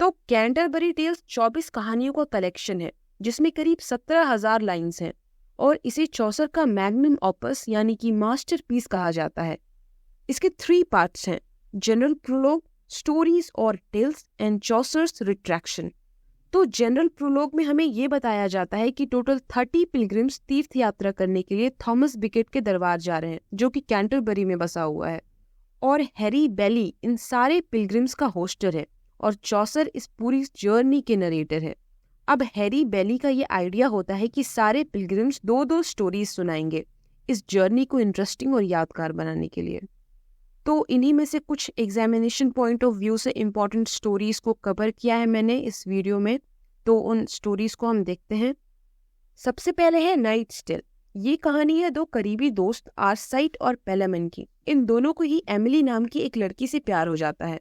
तो Canterbury tales 24 कहानियों का कलेक्शन है जिसमें करीब 17,000 लाइन्स हैं और इसे चौसर का मैग्नम ऑपस यानी कि मास्टरपीस कहा जाता है। इसके 3 पार्ट्स हैं, जनरल प्रोलॉग, स्टोरीज और टेल्स एंड चौसर्स रिट्रैक्शन। तो जनरल प्रोलॉग में हमें ये बताया जाता है कि टोटल 30 पिलग्रिम्स तीर्थ यात्रा करने के लिए थॉमस बिकेट के दरबार जा रहे हैं जो कि कैंटरबरी में बसा हुआ है, और हैरी बेली इन सारे पिलग्रिम्स का होस्टर है और चौसर इस पूरी जर्नी के नरेटर है। अब हैरी बेली का ये आइडिया होता है कि सारे पिलग्रिम्स 2-2 स्टोरीज सुनाएंगे इस जर्नी को इंटरेस्टिंग और यादगार बनाने के लिए। तो इन्हीं में से कुछ एग्जामिनेशन पॉइंट ऑफ व्यू से इम्पोर्टेंट स्टोरीज को कवर किया है मैंने इस वीडियो में, तो उन स्टोरीज को हम देखते हैं। सबसे पहले है नाइट्स टेल। ये कहानी है 2 करीबी दोस्त आर्साइट और पेलामेन की। इन दोनों को ही एमिली नाम की एक लड़की से प्यार हो जाता है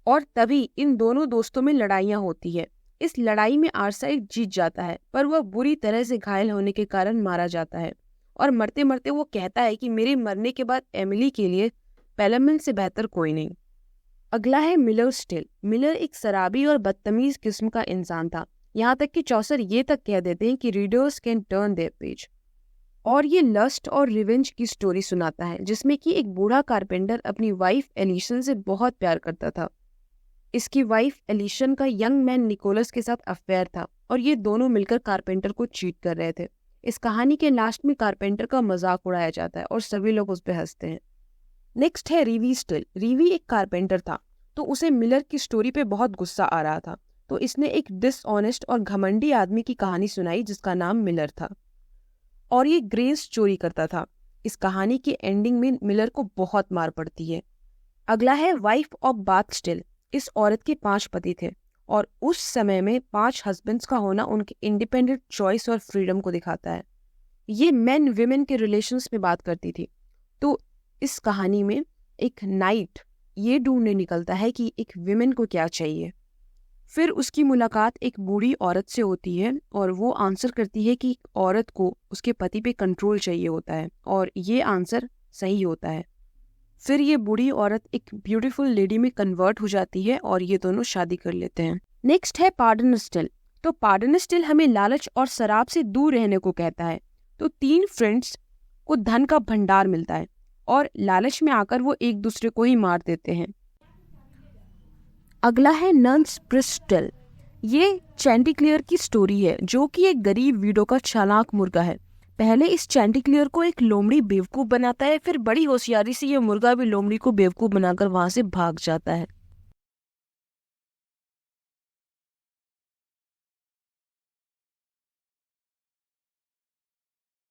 और तभी इन दोनों दोस्तों में लड़ाइयाँ होती है। इस लड़ाई में आर्साइट जीत जाता है पर वह बुरी तरह से घायल होने के कारण मारा जाता है और मरते मरते वो कहता है कि मेरे मरने के बाद एमिली के लिए पेलामेन से बेहतर कोई नहीं। अगला है मिलर्स टेल। मिलर एक शराबी और बदतमीज किस्म का इंसान था, यहाँ तक कि चौसर ये तक कह देते हैं कि readers can turn their page. और ये लस्ट और रिवेंज की स्टोरी सुनाता है जिसमें कि एक बूढ़ा कारपेंटर अपनी वाइफ एलिशन से बहुत प्यार करता था। इसकी वाइफ एलिशन का यंग मैन निकोलस के साथ अफेयर था और ये दोनों मिलकर कारपेंटर को चीट कर रहे थे। इस कहानी के लास्ट में कारपेंटर का मजाक उड़ाया जाता है और सभी लोग उस पर हंसते हैं। नेक्स्ट है रीवी's टेल। रीवी एक कारपेंटर था तो उसे मिलर की स्टोरी पे बहुत गुस्सा आ रहा था, तो इसने एक डिसऑनेस्ट और घमंडी आदमी की कहानी सुनाई जिसका नाम मिलर था और ये ग्रेन्स चोरी करता था। इस कहानी के एंडिंग में मिलर को बहुत मार पड़ती है। अगला है वाइफ ऑफ बाथ टेल। इस औरत के 5 पति थे और उस समय में 5 हस्बैंड्स का होना उनके इंडिपेंडेंट चॉइस और फ्रीडम को दिखाता है। ये मेन विमेन के रिलेशंस में बात करती थी। तो इस कहानी में एक नाइट ये ढूंढने निकलता है कि एक विमेन को क्या चाहिए। फिर उसकी मुलाकात एक बूढ़ी औरत से होती है और वो आंसर करती है कि औरत को उसके पति पे कंट्रोल चाहिए होता है और ये आंसर सही होता है। फिर ये बूढ़ी औरत एक ब्यूटीफुल लेडी में कन्वर्ट हो जाती है और ये दोनों शादी कर लेते हैं। नेक्स्ट है पार्डनर्स टेल। तो पार्डनर्स टेल हमें लालच और शराब से दूर रहने को कहता है। तो 3 फ्रेंड्स को धन का भंडार मिलता है और लालच में आकर वो एक दूसरे को ही मार देते हैं। अगला है नन्स प्रिस्ट टेल। ये चैंटिक्लियर की स्टोरी है जो कि एक गरीब विडो का चालाक मुर्गा है। पहले इस चैंटिक्लियर को एक लोमड़ी बेवकूफ बनाता है, फिर बड़ी होशियारी से ये मुर्गा भी लोमड़ी को बेवकूफ बनाकर वहां से भाग जाता है।